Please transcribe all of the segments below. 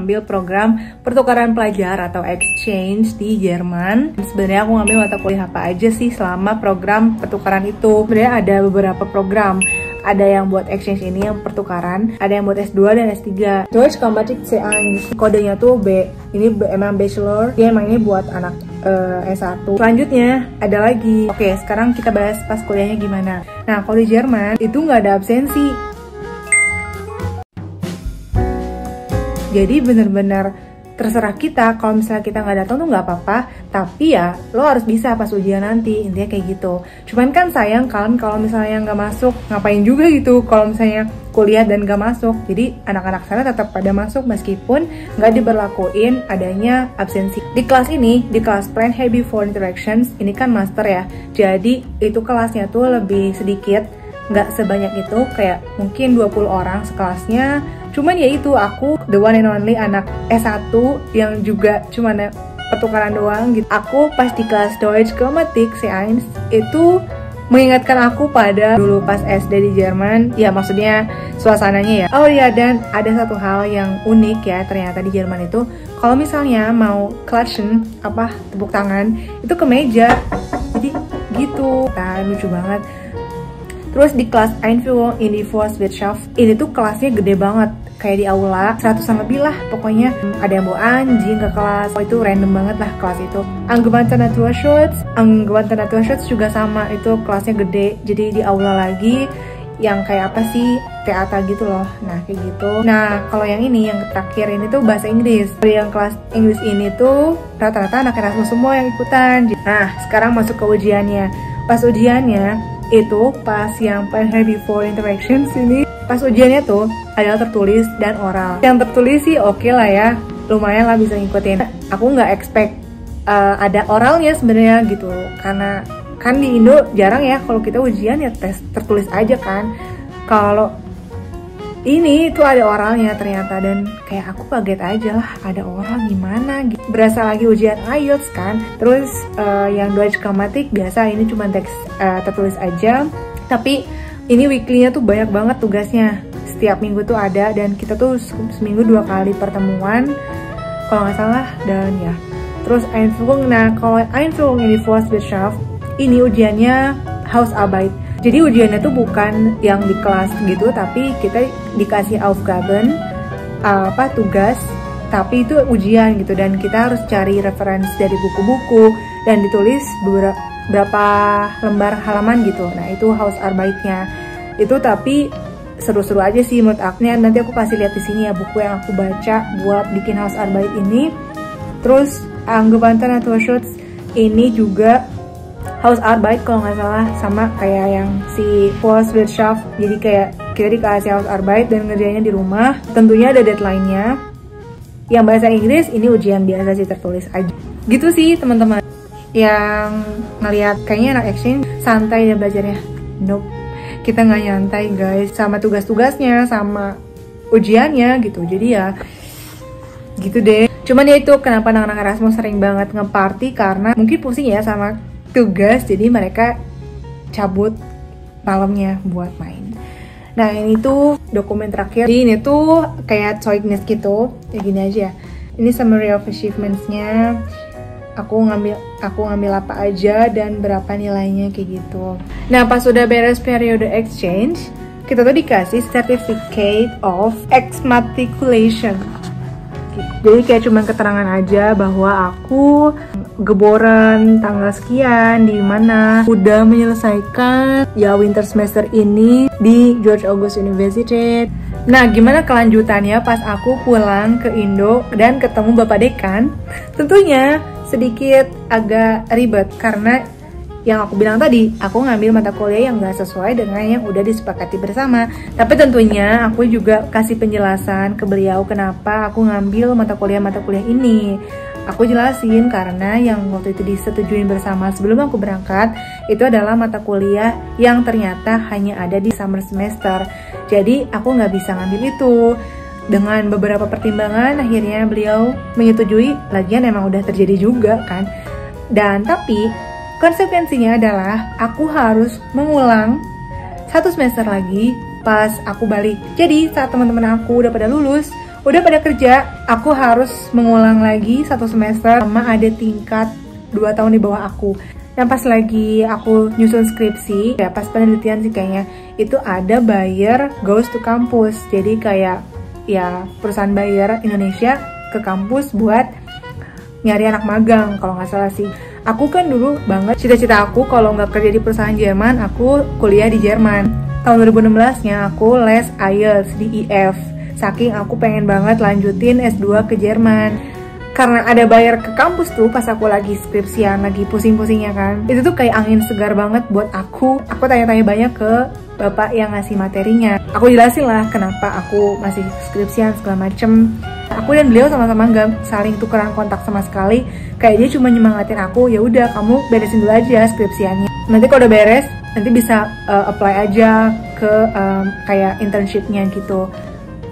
ngambil program pertukaran pelajar atau exchange di Jerman. Sebenarnya aku ngambil mata kuliah apa aja sih selama program pertukaran itu. Sebenarnya ada beberapa program. Ada yang buat exchange ini yang pertukaran, ada yang buat S2 dan S3. Deutsch Grammatik C1. Kodenya tuh B. Ini emang bachelor. Dia emang ini buat anak S1. Selanjutnya ada lagi. Oke, sekarang kita bahas pas kuliahnya gimana. Nah, kalau di Jerman itu nggak ada absensi. Jadi bener-bener terserah kita, kalau misalnya kita nggak datang tuh nggak apa-apa, tapi ya lo harus bisa pas ujian nanti, intinya kayak gitu. Cuman kan sayang kan kalau misalnya nggak masuk, ngapain juga gitu kalau misalnya kuliah dan nggak masuk. Jadi anak-anak sana tetap pada masuk meskipun nggak diberlakuin adanya absensi. Di kelas ini, di kelas Plan Heavy for Interactions, ini kan master ya, jadi itu kelasnya tuh lebih sedikit, nggak sebanyak itu, kayak mungkin 20 orang sekelasnya. Cuman ya itu, aku the one and only anak S1 yang juga cuman pertukaran doang gitu. Aku pas di kelas Deutsch Grammatik C1 itu mengingatkan aku pada dulu pas SD di Jerman. Ya maksudnya suasananya ya. Oh iya, dan ada satu hal yang unik ya ternyata di Jerman itu, kalau misalnya mau klatschen, apa, tepuk tangan, itu ke meja. Jadi gitu, nah lucu banget. Terus di kelas Einführung in die Forstwirtschaft, ini tuh kelasnya gede banget, kayak di aula 100-an lebih lah pokoknya. Ada yang bawa anjing ke kelas, oh itu random banget lah kelas itu. Angewandte Naturschutz juga sama, itu kelasnya gede, jadi di aula lagi yang kayak apa sih, teater gitu loh. Nah kayak gitu. Nah kalau yang ini, yang terakhir ini tuh bahasa Inggris. Yang kelas Inggris ini tuh rata-rata anak Erasmus semua yang ikutan. Nah sekarang masuk ke ujiannya. Pas ujiannya itu, pas yang Plan Heavy for Interactions ini, pas ujiannya tuh ada tertulis dan oral. Yang tertulis sih oke lah ya, lumayan lah bisa ngikutin. Aku nggak expect ada oralnya sebenarnya gitu, karena kan di Indo jarang ya kalau kita ujian ya tes tertulis aja kan. Kalau ini tuh ada oralnya ternyata, dan kayak aku kaget aja lah, ada oral gimana gitu. Berasa lagi ujian IELTS kan. Terus yang Deutsch Grammatik biasa ini cuma teks tertulis aja, tapi ini weekly-nya tuh banyak banget tugasnya. Setiap minggu tuh ada, dan kita tuh seminggu 2 kali pertemuan kalau nggak salah. Dan ya terus Einführung. Nah kalau Einführung in die Forstwirtschaft ini ujiannya Hausarbeit. Jadi ujiannya tuh bukan yang di kelas gitu, tapi kita dikasih Aufgaben, tugas, tapi itu ujian gitu, dan kita harus cari referensi dari buku-buku dan ditulis berapa lembar halaman gitu. Nah itu Hausarbeitnya itu, tapi seru-seru aja sih menurut aku. Nanti aku kasih lihat di sini ya buku yang aku baca buat bikin Hausarbeit ini. Terus Angewandte Naturschutz ini juga Hausarbeit kalau nggak salah, sama kayak yang si Forstwirtschaft. Jadi kayak kita dikasih Hausarbeit dan ngerjainnya di rumah. Tentunya ada deadline-nya. Yang bahasa Inggris ini ujian biasa sih, tertulis aja. Gitu sih teman-teman. Yang ngeliat kayaknya anak exchange santai ya belajarnya. Nope, kita nggak nyantai guys, sama tugas-tugasnya, sama ujiannya gitu. Jadi ya gitu deh. Cuman ya itu kenapa anak-anak Erasmus sering banget ngeparty, karena mungkin pusing ya sama tugas, jadi mereka cabut malamnya buat main. Nah ini tuh dokumen terakhir. Jadi ini tuh kayak Zeugnis gitu, kayak gini aja. Ini summary of achievements-nya. Aku ngambil apa aja dan berapa nilainya kayak gitu. Nah pas udah beres periode exchange, kita tuh dikasih certificate of exmatriculation. Jadi kayak cuman keterangan aja bahwa aku geboren tanggal sekian di mana, udah menyelesaikan ya winter semester ini di George August University. Nah gimana kelanjutannya pas aku pulang ke Indo dan ketemu Bapak Dekan? Tentunya sedikit agak ribet, karena yang aku bilang tadi, aku ngambil mata kuliah yang gak sesuai dengan yang udah disepakati bersama. Tapi tentunya aku juga kasih penjelasan ke beliau kenapa aku ngambil mata kuliah ini. Aku jelasin karena yang waktu itu disetujuin bersama sebelum aku berangkat itu adalah mata kuliah yang ternyata hanya ada di summer semester. Jadi aku nggak bisa ngambil itu. Dengan beberapa pertimbangan akhirnya beliau menyetujui, lagian emang udah terjadi juga kan. Dan tapi konsekuensinya adalah aku harus mengulang 1 semester lagi pas aku balik. Jadi saat teman-teman aku udah pada lulus, udah pada kerja, aku harus mengulang lagi 1 semester sama ada tingkat 2 tahun di bawah aku. Dan pas lagi aku nyusun skripsi, ya pas penelitian sih kayaknya, itu ada buyer goes to campus. Jadi kayak ya perusahaan buyer Indonesia ke kampus buat nyari anak magang kalau nggak salah sih. Aku kan dulu banget cita-cita aku kalau nggak kerja di perusahaan Jerman, aku kuliah di Jerman. Tahun 2016-nya aku les IELTS di IF. Saking aku pengen banget lanjutin S2 ke Jerman. Karena ada bayar ke kampus tuh pas aku lagi skripsian, lagi pusing-pusingnya kan. Itu tuh kayak angin segar banget buat aku. Aku tanya-tanya banyak ke bapak yang ngasih materinya. Aku jelasin lah kenapa aku masih skripsian segala macem. Aku dan beliau sama-sama nggak saling tukeran kontak sama sekali. Kayak dia cuma nyemangatin aku, ya udah kamu beresin dulu aja skripsiannya. Nanti kalau udah beres, nanti bisa apply aja ke kayak internshipnya gitu.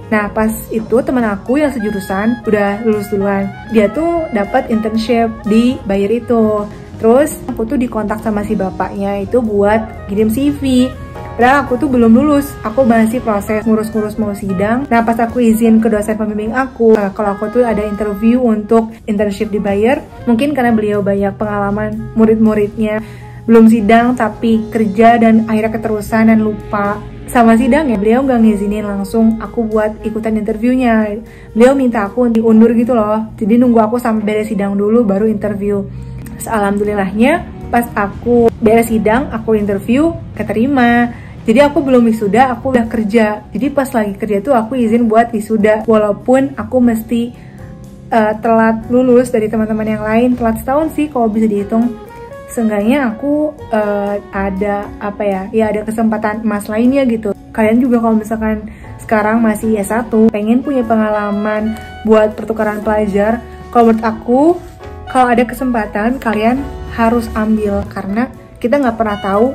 Nah pas itu temen aku yang sejurusan udah lulus duluan, dia tuh dapat internship di Bayer itu. Terus aku tuh dikontak sama si bapaknya itu buat kirim CV. Padahal aku tuh belum lulus, aku masih proses ngurus-ngurus mau sidang. Nah pas aku izin ke dosen pembimbing aku, kalau aku tuh ada interview untuk internship di Bayer, mungkin karena beliau banyak pengalaman murid-muridnya belum sidang tapi kerja dan akhirnya keterusan dan lupa sama sidang ya, beliau nggak ngizinin langsung aku buat ikutan interviewnya. Beliau minta aku diundur gitu loh, jadi nunggu aku sampai beres sidang dulu baru interview. Alhamdulillahnya pas aku beres sidang, aku interview, keterima. Jadi aku belum wisuda, aku udah kerja. Jadi pas lagi kerja tuh aku izin buat wisuda, walaupun aku mesti telat lulus dari teman-teman yang lain, telat setahun sih kalau bisa dihitung. Seenggaknya aku ada apa ya ada kesempatan emas lainnya gitu. Kalian juga kalau misalkan sekarang masih S1 pengen punya pengalaman buat pertukaran pelajar, kalau menurut aku kalau ada kesempatan kalian harus ambil, karena kita nggak pernah tahu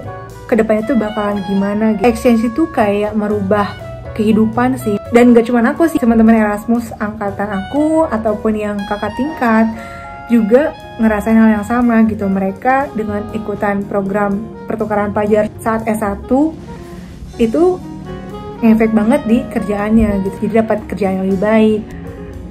kedepannya tuh bakalan gimana gitu. Exchange itu kayak merubah kehidupan sih, dan gak cuma aku sih, teman-teman Erasmus angkatan aku ataupun yang kakak tingkat juga ngerasain hal yang sama gitu. Mereka dengan ikutan program pertukaran pelajar saat S1 itu ngefek banget di kerjaannya gitu, jadi dapat kerjaan yang lebih baik.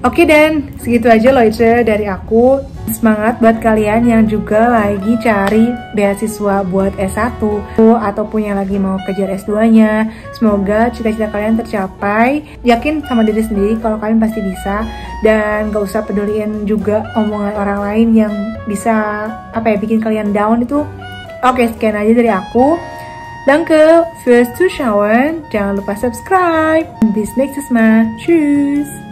Oke dan segitu aja Leute dari aku. Semangat buat kalian yang juga lagi cari beasiswa buat S1 ataupun yang lagi mau kejar S2-nya. Semoga cita-cita kalian tercapai. Yakin sama diri sendiri kalau kalian pasti bisa, dan gak usah peduliin juga omongan orang lain yang bisa bikin kalian down itu. Oke, sekian aja dari aku. Danke fürs Zuschauen. Jangan lupa subscribe. Bis nächstes Mal. Tschüss.